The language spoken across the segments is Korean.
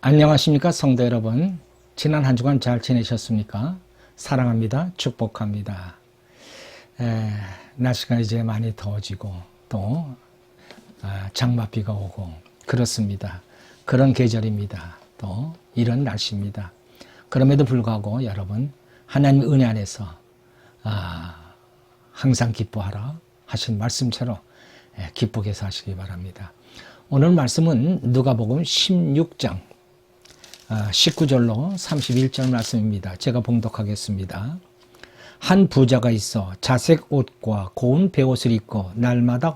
안녕하십니까 성도 여러분. 지난 한 주간 잘 지내셨습니까? 사랑합니다. 축복합니다. 날씨가 이제 많이 더워지고 또 장맛비가 오고 그렇습니다. 그런 계절입니다. 또 이런 날씨입니다. 그럼에도 불구하고 여러분 하나님 은혜 안에서 항상 기뻐하라 하신 말씀처럼 기쁘게 사시기 바랍니다. 오늘 말씀은 누가복음 16장 19절로 31절 말씀입니다. 제가 봉독하겠습니다. 한 부자가 있어 자색 옷과 고운 베옷을 입고 날마다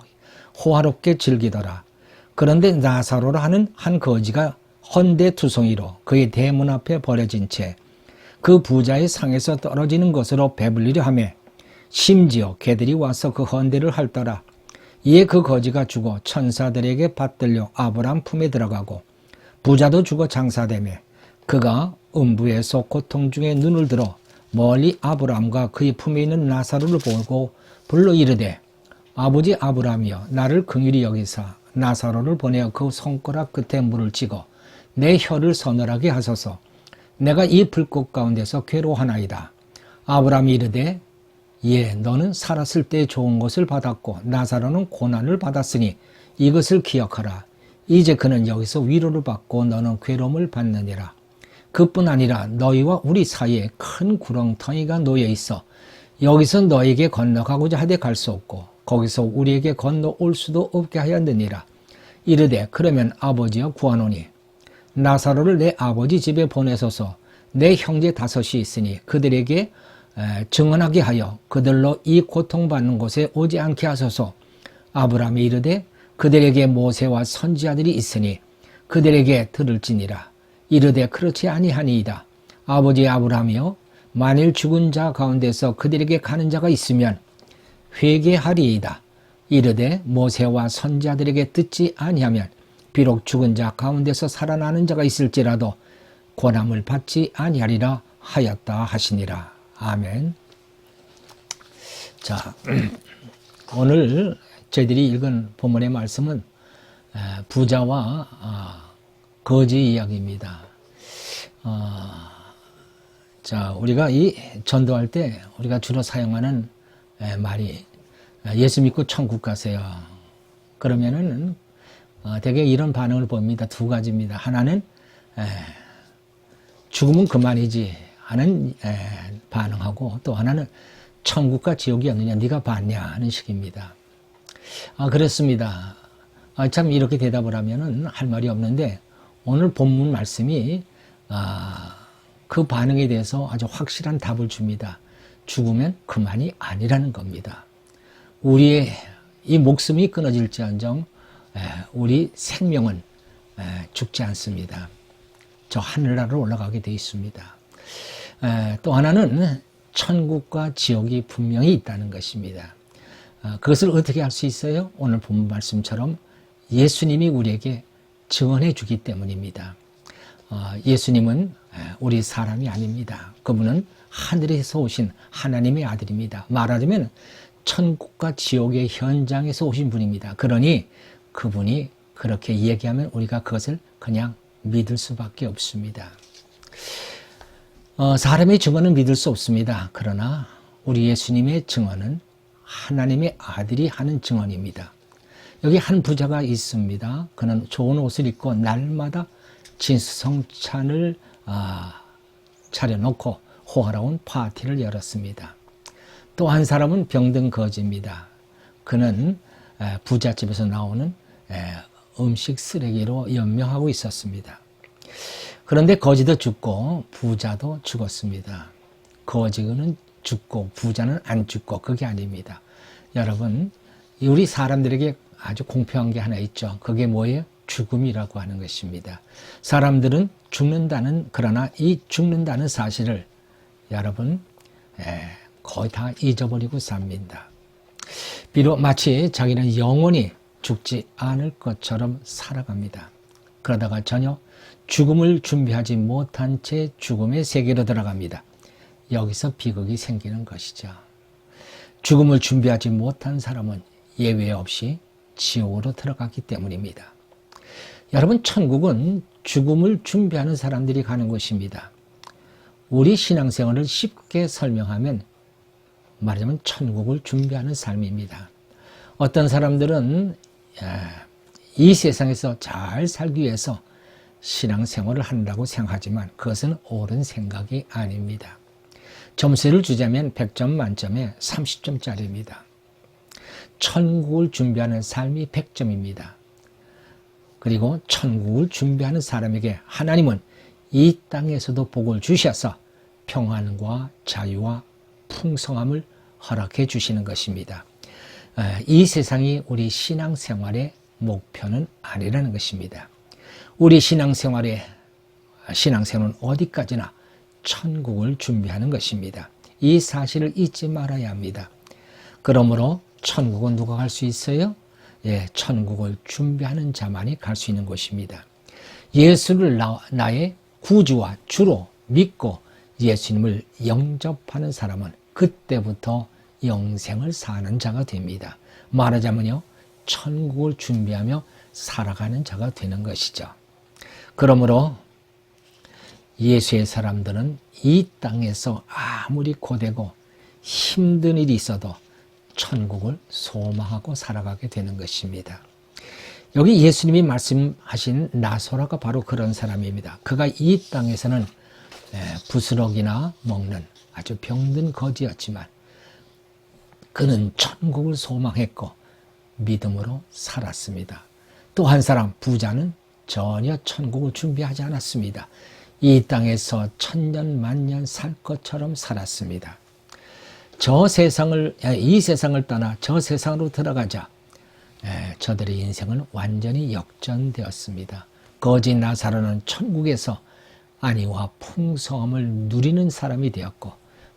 호화롭게 즐기더라. 그런데 나사로라 하는 한 거지가 헌데투성이로 그의 대문 앞에 버려진 채 그 부자의 상에서 떨어지는 것으로 배불리려 하며 심지어 개들이 와서 그 헌데를 핥더라. 이에 그 거지가 죽어 천사들에게 받들려 아브람 품에 들어가고 부자도 죽어 장사되며 그가 음부에서 고통 중에 눈을 들어 멀리 아브람과 그의 품에 있는 나사로를 보고 불러 이르되 아버지 아브람이여 나를 긍휼히 여기사 나사로를 보내어 그 손가락 끝에 물을 찍어 내 혀를 서늘하게 하소서. 내가 이 불꽃 가운데서 괴로워하나이다. 아브람이 이르되 예, 너는 살았을 때 좋은 것을 받았고 나사로는 고난을 받았으니 이것을 기억하라. 이제 그는 여기서 위로를 받고 너는 괴로움을 받느니라. 그뿐 아니라 너희와 우리 사이에 큰 구렁텅이가 놓여 있어 여기서 너에게 건너가고자 하되 갈 수 없고 거기서 우리에게 건너올 수도 없게 하였느니라. 이르되 그러면 아버지여 구하노니 나사로를 내 아버지 집에 보내소서. 내 형제 5이 있으니 그들에게 증언하게 하여 그들로 이 고통받는 곳에 오지 않게 하소서. 아브라함이 이르되 그들에게 모세와 선지자들이 있으니 그들에게 들을지니라. 이르되 그렇지 아니하니이다. 아버지 아브라함이여 만일 죽은 자 가운데서 그들에게 가는 자가 있으면 회개하리이다. 이르되 모세와 선지자들에게 듣지 아니하면 비록 죽은 자 가운데서 살아나는 자가 있을지라도 고난을 받지 아니하리라 하였다 하시니라. 아멘. 자, 오늘 저희들이 읽은 본문의 말씀은 부자와 거지 이야기입니다. 자, 우리가 이 전도할 때 우리가 주로 사용하는 말이 예수 믿고 천국 가세요. 그러면은 되게 이런 반응을 봅니다. 2가지입니다. 하나는 죽으면 그만이지 하는 반응하고 또 하나는 천국과 지옥이 없느냐 네가 봤냐 하는 식입니다. 그렇습니다. 참 이렇게 대답을 하면은 할 말이 없는데 오늘 본문 말씀이 그 반응에 대해서 아주 확실한 답을 줍니다. 죽으면 그만이 아니라는 겁니다. 우리의 이 목숨이 끊어질지언정 우리 생명은 죽지 않습니다. 저 하늘나라로 올라가게 되어 있습니다. 또 하나는 천국과 지옥이 분명히 있다는 것입니다. 그것을 어떻게 할 수 있어요? 오늘 본문 말씀처럼 예수님이 우리에게 증언해 주기 때문입니다. 예수님은 우리 사람이 아닙니다. 그분은 하늘에서 오신 하나님의 아들입니다. 말하자면 천국과 지옥의 현장에서 오신 분입니다. 그러니 그분이 그렇게 얘기하면 우리가 그것을 그냥 믿을 수밖에 없습니다. 사람의 증언은 믿을 수 없습니다. 그러나 우리 예수님의 증언은 하나님의 아들이 하는 증언입니다. 여기 한 부자가 있습니다. 그는 좋은 옷을 입고 날마다 진수성찬을 차려놓고 호화로운 파티를 열었습니다. 또 한 사람은 병든 거지입니다. 그는 부잣집에서 나오는 음식 쓰레기로 연명하고 있었습니다. 그런데 거지도 죽고 부자도 죽었습니다. 거지는 죽고 부자는 안 죽고 그게 아닙니다. 여러분, 우리 사람들에게 아주 공평한 게 하나 있죠. 그게 뭐예요? 죽음이라고 하는 것입니다. 사람들은 죽는다는, 그러나 이 죽는다는 사실을 여러분 거의 다 잊어버리고 삽니다. 비록 마치 자기는 영원히 죽지 않을 것처럼 살아갑니다. 그러다가 전혀 죽음을 준비하지 못한 채 죽음의 세계로 들어갑니다. 여기서 비극이 생기는 것이죠. 죽음을 준비하지 못한 사람은 예외 없이 지옥으로 들어갔기 때문입니다. 여러분, 천국은 죽음을 준비하는 사람들이 가는 곳입니다. 우리 신앙생활을 쉽게 설명하면 말하자면 천국을 준비하는 삶입니다. 어떤 사람들은 이 세상에서 잘 살기 위해서 신앙생활을 한다고 생각하지만 그것은 옳은 생각이 아닙니다. 점수를 주자면 100점 만점에 30점짜리입니다. 천국을 준비하는 삶이 100점입니다. 그리고 천국을 준비하는 사람에게 하나님은 이 땅에서도 복을 주셔서 평안과 자유와 풍성함을 허락해 주시는 것입니다. 이 세상이 우리 신앙생활의 목표는 아니라는 것입니다. 우리 신앙생활은 어디까지나 천국을 준비하는 것입니다. 이 사실을 잊지 말아야 합니다. 그러므로 천국은 누가 갈 수 있어요? 천국을 준비하는 자만이 갈 수 있는 곳입니다. 예수를 나의 구주와 주로 믿고 예수님을 영접하는 사람은 그때부터 영생을 사는 자가 됩니다. 말하자면요, 천국을 준비하며 살아가는 자가 되는 것이죠. 그러므로 예수의 사람들은 이 땅에서 아무리 고되고 힘든 일이 있어도 천국을 소망하고 살아가게 되는 것입니다. 여기 예수님이 말씀하신 나소라가 바로 그런 사람입니다. 그가 이 땅에서는 부스럭이나 먹는 아주 병든 거지였지만 그는 천국을 소망했고 믿음으로 살았습니다. 또 한 사람 부자는 전혀 천국을 준비하지 않았습니다. 이 땅에서 천년 만년 살 것처럼 살았습니다. 이 세상을 떠나 저 세상으로 들어가자 저들의 인생은 완전히 역전되었습니다. 거지 나사로는 천국에서 안위와 풍성함을 누리는 사람이 되었고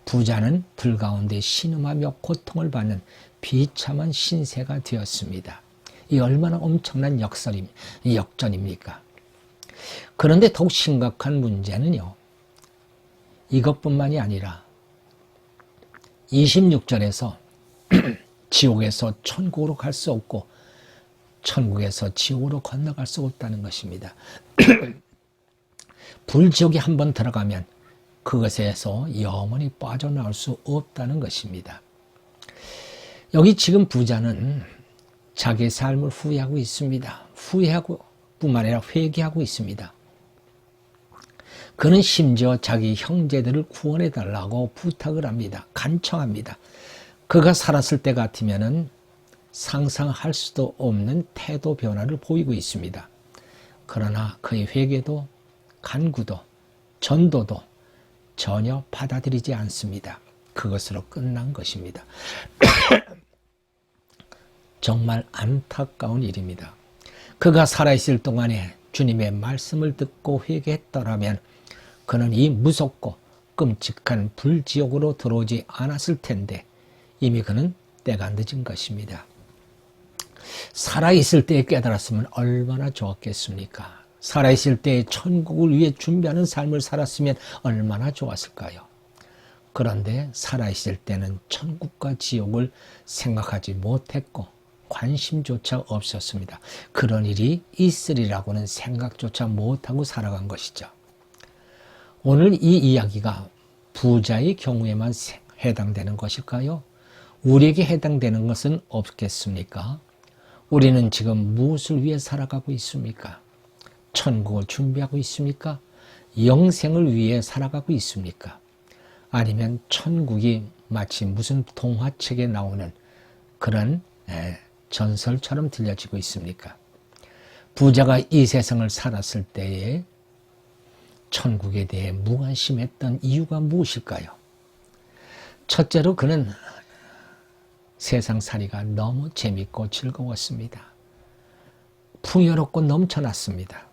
부자는 불 가운데 신음하며 고통을 받는 비참한 신세가 되었습니다. 이 얼마나 엄청난 역전입니까? 그런데 더욱 심각한 문제는요, 이것뿐만이 아니라 26절에서 지옥에서 천국으로 갈 수 없고 천국에서 지옥으로 건너갈 수 없다는 것입니다. 불지옥에 한번 들어가면 그것에서 영원히 빠져나올 수 없다는 것입니다. 여기 지금 부자는 자기의 삶을 후회하고 있습니다. 후회하고 뿐만 아니라 회개하고 있습니다. 그는 심지어 자기 형제들을 구원해 달라고 부탁을 합니다. 간청합니다. 그가 살았을 때 같으면은 상상할 수도 없는 태도 변화를 보이고 있습니다. 그러나 그의 회개도 간구도 전도도 전혀 받아들이지 않습니다. 그것으로 끝난 것입니다. 정말 안타까운 일입니다. 그가 살아있을 동안에 주님의 말씀을 듣고 회개했더라면 그는 이 무섭고 끔찍한 불지옥으로 들어오지 않았을 텐데 이미 그는 때가 늦은 것입니다. 살아있을 때에 깨달았으면 얼마나 좋았겠습니까? 살아있을 때에 천국을 위해 준비하는 삶을 살았으면 얼마나 좋았을까요? 그런데 살아있을 때는 천국과 지옥을 생각하지 못했고 관심조차 없었습니다. 그런 일이 있으리라고는 생각조차 못하고 살아간 것이죠. 오늘 이 이야기가 부자의 경우에만 해당되는 것일까요? 우리에게 해당되는 것은 없겠습니까? 우리는 지금 무엇을 위해 살아가고 있습니까? 천국을 준비하고 있습니까? 영생을 위해 살아가고 있습니까? 아니면 천국이 마치 무슨 동화책에 나오는 그런 전설처럼 들려지고 있습니까? 부자가 이 세상을 살았을 때에 천국에 대해 무관심했던 이유가 무엇일까요? 첫째로 그는 세상살이가 너무 재밌고 즐거웠습니다. 풍요롭고 넘쳐났습니다.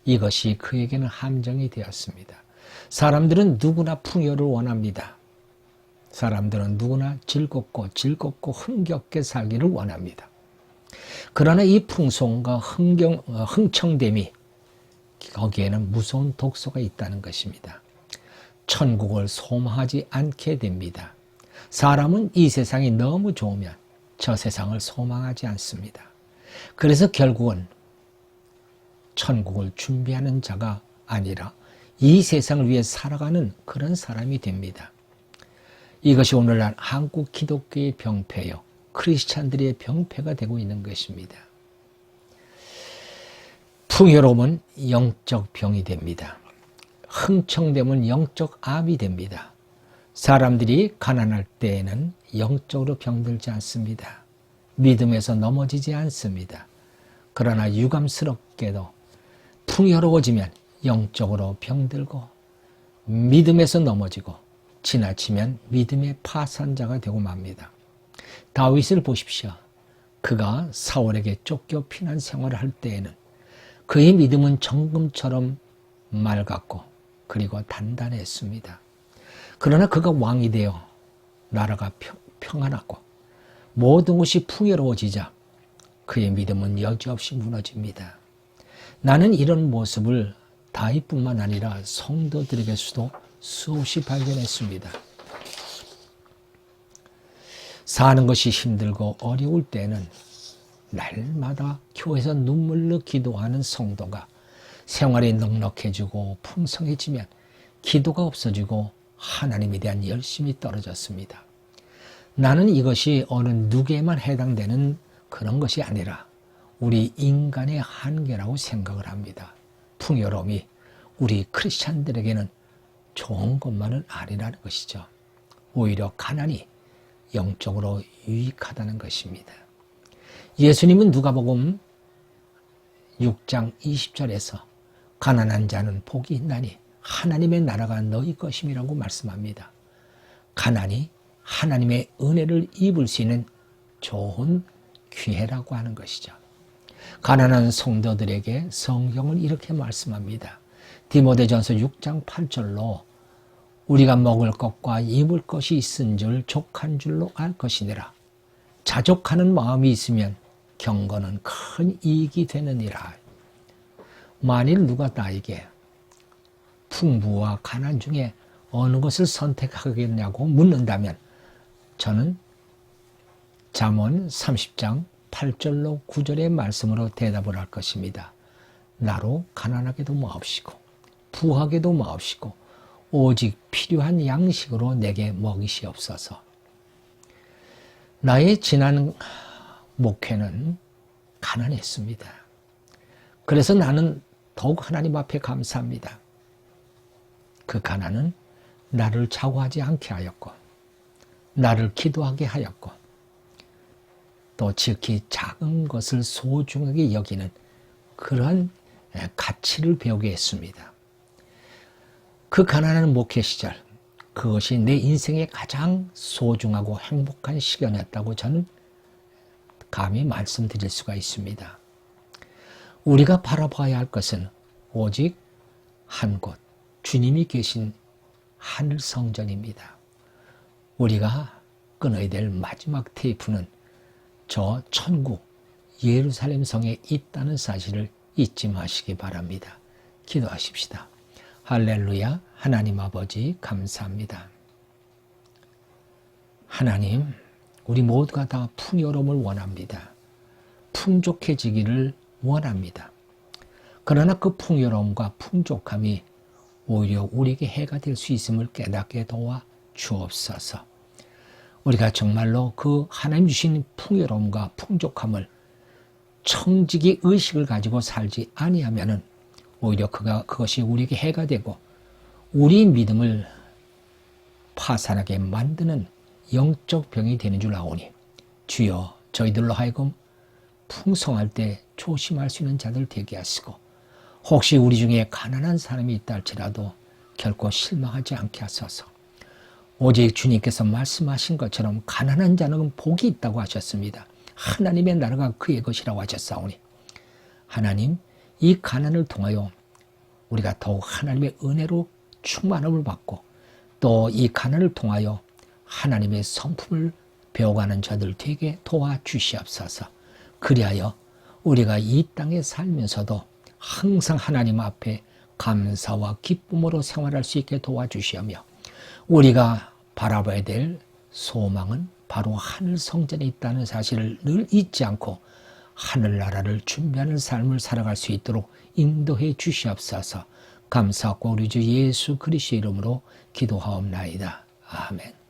이것이 그에게는 함정이 되었습니다. 사람들은 누구나 풍요를 원합니다. 사람들은 누구나 즐겁고 흥겹게 살기를 원합니다. 그러나 이 풍성과 흥청됨이 거기에는 무서운 독소가 있다는 것입니다. 천국을 소망하지 않게 됩니다. 사람은 이 세상이 너무 좋으면 저 세상을 소망하지 않습니다. 그래서 결국은 천국을 준비하는 자가 아니라 이 세상을 위해 살아가는 그런 사람이 됩니다. 이것이 오늘날 한국 기독교의 병폐요, 크리스찬들의 병폐가 되고 있는 것입니다. 풍요로움은 영적 병이 됩니다. 흥청됨은 영적 암이 됩니다. 사람들이 가난할 때에는 영적으로 병들지 않습니다. 믿음에서 넘어지지 않습니다. 그러나 유감스럽게도 풍요로워지면 영적으로 병들고 믿음에서 넘어지고 지나치면 믿음의 파산자가 되고 맙니다. 다윗을 보십시오. 그가 사울에게 쫓겨 피난 생활을 할 때에는 그의 믿음은 정금처럼 맑았고 그리고 단단했습니다. 그러나 그가 왕이 되어 나라가 평안하고 모든 것이 풍요로워지자 그의 믿음은 여지없이 무너집니다. 나는 이런 모습을 다윗뿐만 아니라 성도들에게서도 수없이 발견했습니다. 사는 것이 힘들고 어려울 때는 날마다 교회에서 눈물로 기도하는 성도가 생활이 넉넉해지고 풍성해지면 기도가 없어지고 하나님에 대한 열심이 떨어졌습니다. 나는 이것이 어느 누구에만 해당되는 그런 것이 아니라 우리 인간의 한계라고 생각을 합니다. 풍요로움이 우리 크리스찬들에게는 좋은 것만은 아니라는 것이죠. 오히려 가난이 영적으로 유익하다는 것입니다. 예수님은 누가복음 6장 20절에서 가난한 자는 복이 있나니 하나님의 나라가 너희 것임이라고 말씀합니다. 가난이 하나님의 은혜를 입을 수 있는 좋은 기회라고 하는 것이죠. 가난한 성도들에게 성경은 이렇게 말씀합니다. 디모데전서 6장 8절로 우리가 먹을 것과 입을 것이 있은 줄 족한 줄로 알 것이니라. 자족하는 마음이 있으면 경건은 큰 이익이 되느니라. 만일 누가 나에게 풍부와 가난 중에 어느 것을 선택하겠냐고 묻는다면 저는 잠언 30장 8절로 9절의 말씀으로 대답을 할 것입니다. 나로 가난하게도 마옵시고 부하게도 마옵시고 오직 필요한 양식으로 내게 먹이시옵소서. 나의 지난 목회는 가난했습니다. 그래서 나는 더욱 하나님 앞에 감사합니다. 그 가난은 나를 좌우하지 않게 하였고 나를 기도하게 하였고 또 지극히 작은 것을 소중하게 여기는 그러한 가치를 배우게 했습니다. 그 가난한 목회 시절, 그것이 내 인생의 가장 소중하고 행복한 시간이었다고 저는 감히 말씀드릴 수가 있습니다. 우리가 바라봐야 할 것은 오직 한 곳, 주님이 계신 하늘 성전입니다. 우리가 끊어야 될 마지막 테이프는 저 천국 예루살렘 성에 있다는 사실을 잊지 마시기 바랍니다. 기도하십시다. 할렐루야. 하나님 아버지 감사합니다. 하나님, 우리 모두가 다 풍요로움을 원합니다. 풍족해지기를 원합니다. 그러나 그 풍요로움과 풍족함이 오히려 우리에게 해가 될 수 있음을 깨닫게 도와 주옵소서. 우리가 정말로 그 하나님 주신 풍요로움과 풍족함을 청지기 의식을 가지고 살지 아니하면은 오히려 그것이 우리에게 해가 되고 우리 믿음을 파산하게 만드는 영적 병이 되는 줄 아오니 주여 저희들로 하여금 풍성할 때 조심할 수 있는 자들 되게 하시고 혹시 우리 중에 가난한 사람이 있다 할지라도 결코 실망하지 않게 하소서. 오직 주님께서 말씀하신 것처럼 가난한 자는 복이 있다고 하셨습니다. 하나님의 나라가 그의 것이라고 하셨사오니 하나님 이 가난을 통하여 우리가 더욱 하나님의 은혜로 충만함을 받고 또 이 가난을 통하여 하나님의 성품을 배워가는 자들 되게 도와주시옵소서. 그리하여 우리가 이 땅에 살면서도 항상 하나님 앞에 감사와 기쁨으로 생활할 수 있게 도와주시며 우리가 바라봐야 될 소망은 바로 하늘 성전에 있다는 사실을 늘 잊지 않고 하늘나라를 준비하는 삶을 살아갈 수 있도록 인도해 주시옵소서. 감사하고 우리 주 예수 그리스도의 이름으로 기도하옵나이다. 아멘.